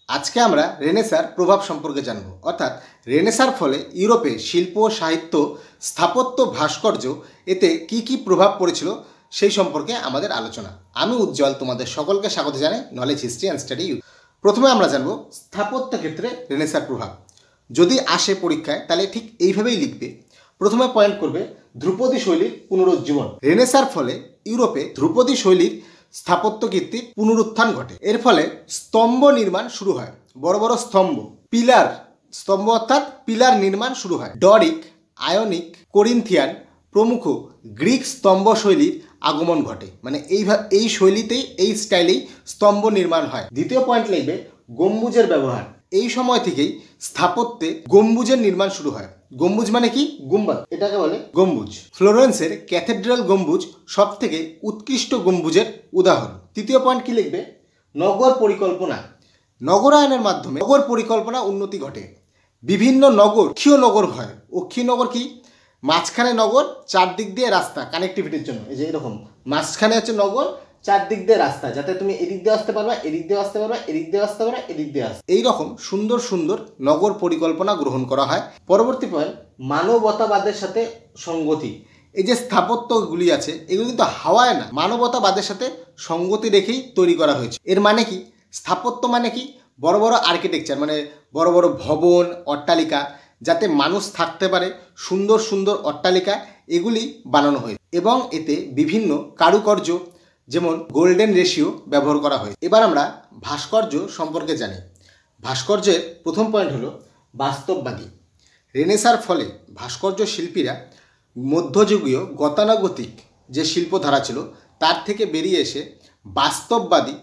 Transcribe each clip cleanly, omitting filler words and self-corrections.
আজকে আমরা রেনেসার প্রভাব সম্পর্কে জানব, অর্থাৎ রেনেসার ফলে ইউরোপে শিল্প, সাহিত্য, স্থাপত্য, ভাস্কর্য এতে কি কি প্রভাব পড়েছিল সেই সম্পর্কে আমাদের আলোচনা। আমি উজ্জ্বল তোমাদের সকলকে স্বাগত জানাই knowledge history and study you. প্রথমে আমরা জানব স্থাপত্য ক্ষেত্রে রেনেসার প্রভাব। যদি আসে পরীক্ষায় তাহলে ঠিক এইভাবেই লিখবে। প্রথমে পয়েন্ট করবে ধ্রুপদী শৈলীর পুনরুজ্জীবন। রেনেসার ফলে ইউরোপে ধ্রুপদী শৈলীর স্থাপত্য কীর্তির পুনরুত্থান ঘটে। এর ফলে স্তম্ভ নির্মাণ শুরু হয়, বড় বড় স্তম্ভ অর্থাৎ পিলার নির্মাণ শুরু হয়। ডরিক, আয়নিক, করিন্থিয়ান প্রমুখ গ্রিক স্তম্ভ শৈলীর আগমন ঘটে। মানে এই শৈলীতেই, এই স্টাইলেই স্তম্ভ নির্মাণ হয়। দ্বিতীয় পয়েন্ট লিখবে গম্বুজের ব্যবহার। এই সময় থেকেই স্থাপত্যে গম্বুজের নির্মাণ শুরু হয়। গম্বুজ মানে কি? গুম্বাদ, এটাকে বলে গম্বুজ। ফ্লোরেন্সের ক্যাথেড্রাল গম্বুজ সব থেকে উৎকৃষ্ট গম্বুজের উদাহরণ। তৃতীয় পয়েন্ট কি লিখবে? নগর পরিকল্পনা। নগরায়নের মাধ্যমে নগর পরিকল্পনা উন্নতি ঘটে। বিভিন্ন নগর অক্ষীয় নগর হয়। অক্ষীয় নগর কি? মাঝখানে নগর, চারদিক দিয়ে রাস্তা কানেক্টিভিটির জন্য। এই যে এরকম মাঝখানে হচ্ছে নগর, চারদিক দিয়ে রাস্তা, যাতে তুমি এদিক দিয়ে আসতে পারবা, এদিক দিয়ে আসতে পারবা, এদিক দিয়ে আসতে পারবা, এদিক দিয়ে আসতে। এইরকম সুন্দর সুন্দর নগর পরিকল্পনা গ্রহণ করা হয়। পরবর্তী পয়েন্ট মানবতাবাদের সাথে সঙ্গতি। এই যে স্থাপত্যগুলি আছে এগুলো কিন্তু হাওয়ায় না, মানবতাবাদের সাথে সঙ্গতি রেখেই তৈরি করা হয়েছে। এর মানে কি? স্থাপত্য মানে কি? বড় বড় আর্কিটেকচার, মানে বড় বড় ভবন, অট্টালিকা, যাতে মানুষ থাকতে পারে, সুন্দর সুন্দর অট্টালিকা এগুলি বানানো হয়েছে। এবং এতে বিভিন্ন কারুকার্য যেমন গোল্ডেন রেশিও ব্যবহার করা হয়। এবার আমরা ভাস্কর্য সম্পর্কে জানি। ভাস্কর্যের প্রথম পয়েন্ট হলো বাস্তববাদী। রেনেসার ফলে ভাস্কর্য শিল্পীরা মধ্যযুগীয় গতানুগতিক যে শিল্পধারা ছিল তার থেকে বেরিয়ে এসে বাস্তববাদী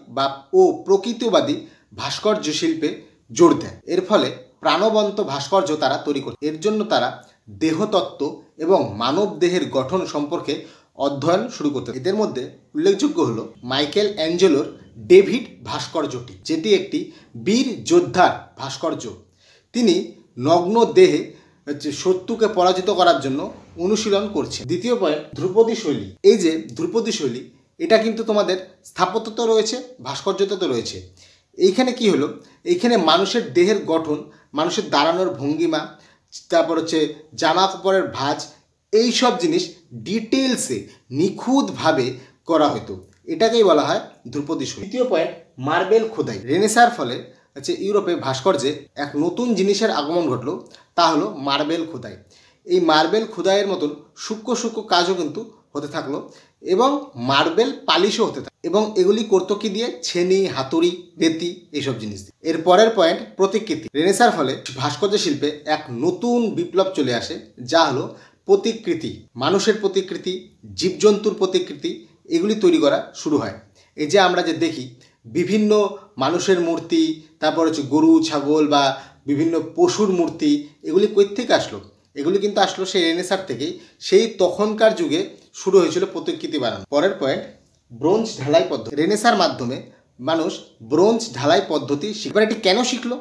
ও প্রকৃতিবাদী ভাস্কর্য শিল্পে জোর দেয়। এর ফলে প্রাণবন্ত ভাস্কর্য তারা তৈরি করে। এর জন্য তারা দেহতত্ত্ব এবং মানব দেহের গঠন সম্পর্কে অধ্যয়ন শুরু করতে। এদের মধ্যে উল্লেখযোগ্য হলো মাইকেল অ্যাঞ্জেলোর ডেভিড ভাস্কর্যটি, যেটি একটি বীর যোদ্ধার ভাস্কর্য। তিনি নগ্ন দেহে শত্রুকে পরাজিত করার জন্য অনুশীলন করছে। দ্বিতীয় পয়েন্ট ধ্রুপদী শৈলী। এই যে ধ্রুপদী শৈলী, এটা কিন্তু তোমাদের স্থাপত্যতে রয়েছে, ভাস্কর্যতে রয়েছে। এইখানে কি হলো? এইখানে মানুষের দেহের গঠন, মানুষের দাঁড়ানোর ভঙ্গিমা, তারপর হচ্ছে জামা কাপড়ের ভাঁজ, এই সব জিনিস ডিটেলসে নিখুঁতভাবে করা হতো। এটাকেই বলা হয় ধ্রুপদী শৈলী। তৃতীয় পয়েন্ট মার্বেল খোদাই। রেনেসার ফলে হচ্ছে ইউরোপে ভাস্কর্যে এক নতুন জিনিসের আগমন ঘটলো, তা হলো মার্বেল খোদাই। এই মার্বেল খোদাইয়ের মতন সূক্ষ্ম সূক্ষ্ম কাজও কিন্তু হতে থাকলো এবং মার্বেল পালিশও হতে থাকলো। এবং এগুলি করতো কি দিয়ে? ছেনি, হাতুড়ি, রেতি, এইসব জিনিস দিয়ে। এর পরের পয়েন্ট প্রতিকৃতি। রেনেসার ফলে ভাস্কর্য শিল্পে এক নতুন বিপ্লব চলে আসে, যা হলো প্রতিকৃতি। মানুষের প্রতিকৃতি, জীবজন্তুর প্রতিকৃতি, এগুলি তৈরি করা শুরু হয়। এই যে আমরা যে দেখি বিভিন্ন মানুষের মূর্তি, তারপর হচ্ছে গরু, ছাগল বা বিভিন্ন পশুর মূর্তি, এগুলি কই থেকে আসলো? এগুলি কিন্তু আসলো সেই রেনেসার থেকেই। সেই তখনকার যুগে শুরু হয়েছিল প্রতিকৃতি বানানো। পরের পয়েন্ট ব্রোঞ্জ ঢালাই পদ্ধতি। রেনেসার মাধ্যমে মানুষ ব্রোঞ্জ ঢালাই পদ্ধতি শিখবে। এটি কেন শিখলো?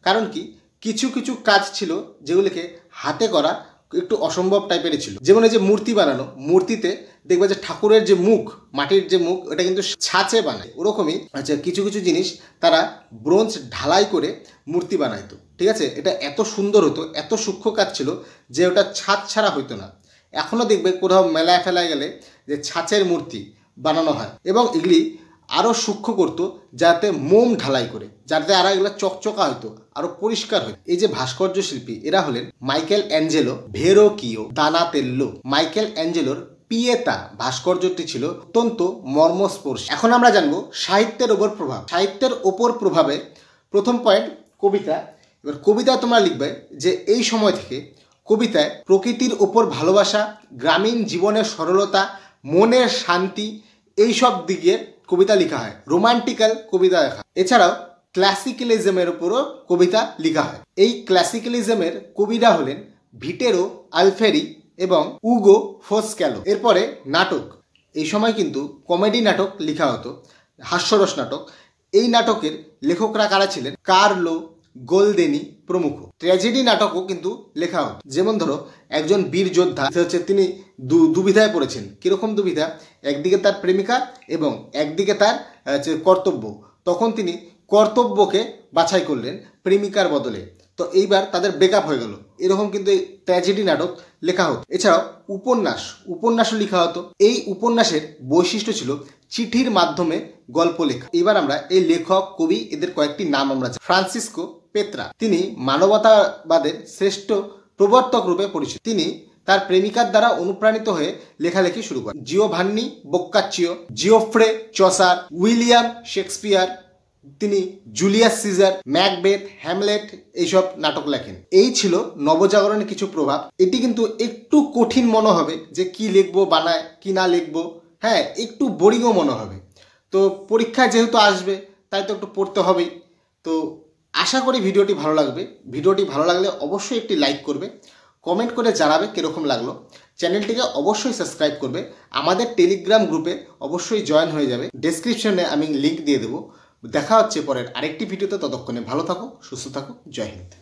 কারণ কি, কিছু কিছু কাজ ছিল যেগুলিকে হাতে করা একটু অসম্ভব টাইপেরই ছিল। যেমন এই যে মূর্তি বানানো, মূর্তিতে দেখবে যে ঠাকুরের যে মুখ, মাটির যে মুখ, ওটা কিন্তু ছাঁচে বানায়। ওরকমই আচ্ছা কিছু কিছু জিনিস তারা ব্রোঞ্জ ঢালাই করে মূর্তি বানাইতো। ঠিক আছে, এটা এত সুন্দর হতো, এত সূক্ষ্ম কাজ ছিল যে ওটা ছাঁচ ছাড়া হইতো না। এখনও দেখবে কোথাও মেলায় ফেলায় গেলে যে ছাঁচের মূর্তি বানানো হয়, এবং এগুলি আরও সূক্ষ্ম করতো যাতে মোম ঢালাই করে, যাতে আরও এগুলো চকচকা হতো, আরও পরিষ্কার হতো। এই যে ভাস্কর্য শিল্পী, এরা হলেন মাইকেল অ্যাঞ্জেলো, ভেরোকিও, দানাতেল্লো। মাইকেল অ্যাঞ্জেলোর পিয়েতা ভাস্কর্যটি ছিল অত্যন্ত মর্মস্পর্শী। এখন আমরা জানবো সাহিত্যের ওপর প্রভাব। সাহিত্যের ওপর প্রভাবে প্রথম পয়েন্ট কবিতা। এবার কবিতা তোমরা লিখবে যে এই সময় থেকে কবিতায় প্রকৃতির ওপর ভালোবাসা, গ্রামীণ জীবনের সরলতা, মনের শান্তি, এইসব দিকে কবিতা লেখা হয়। রোমান্টিক্যাল কবিতা লেখা। এছাড়াও ক্লাসিক্যালিজমের উপরও কবিতা লেখা হয়। এই ক্লাসিক্যালিজমের কবিরা হলেন ভিটেরো আলফেরি এবং উগো ফোসক্যালো। এরপরে নাটক। এই সময় কিন্তু কমেডি নাটক লেখা হতো, হাস্যরস নাটক। এই নাটকের লেখকরা কারা ছিলেন? কার্লো গোলদেনি প্রমুখ। ট্র্যাজেডি নাটকও কিন্তু লেখা হতো। যেমন ধরো একজন বীর যোদ্ধা হচ্ছে, তিনি দুবিধায় পড়েছেন। কিরকম দুবিধা? একদিকে তার প্রেমিকা এবং একদিকে তার কর্তব্য। তখন তিনি কর্তব্যকে বাছাই করলেন প্রেমিকার বদলে। তো এইবার তাদের ব্রেকআপ হয়ে গেল। এরকম কিন্তু এই ট্র্যাজেডি নাটক লেখা হতো। এছাড়াও উপন্যাসও লেখা হতো। এই উপন্যাসের বৈশিষ্ট্য ছিল চিঠির মাধ্যমে গল্প লেখা। এবার আমরা এই লেখক, কবি, এদের কয়েকটি নাম আমরা জানি। ফ্রান্সিসকো পেত্রা, তিনি মানবতাবাদের শ্রেষ্ঠ প্রবর্তক রূপে পরিচিত। তিনি তার প্রেমিকার দ্বারা অনুপ্রাণিত হয়ে লেখালেখি শুরু করেন। Giovanni Boccaccio, Geoffrey Chaucer, William Shakespeare, তিনি জুলিয়াস সিজার, ম্যাকবেথ, হ্যামলেট এইসব নাটক লেখেন। এই ছিল নবজাগরণের কিছু প্রভাব। এটি কিন্তু একটু কঠিন মনে হবে যে কি লিখবো, বানায় কি না লিখবো, হ্যাঁ একটু বোরিংও মনে হবে। তো পরীক্ষায় যেহেতু আসবে তাই তো একটু পড়তে হবেই। তো আশা করি ভিডিওটি ভালো লাগবে। ভিডিওটি ভালো লাগলে অবশ্যই একটি লাইক করবে, কমেন্ট করে জানাবে কীরকম লাগলো। চ্যানেলটিকে অবশ্যই সাবস্ক্রাইব করবে। আমাদের টেলিগ্রাম গ্রুপে অবশ্যই জয়েন হয়ে যাবে। ডেসক্রিপশনে আমি লিঙ্ক দিয়ে দেবো। দেখা হচ্ছে পরের আরেকটি ভিডিওতে। ততক্ষণে ভালো থাকো, সুস্থ থাকো। জয় হিন্দ।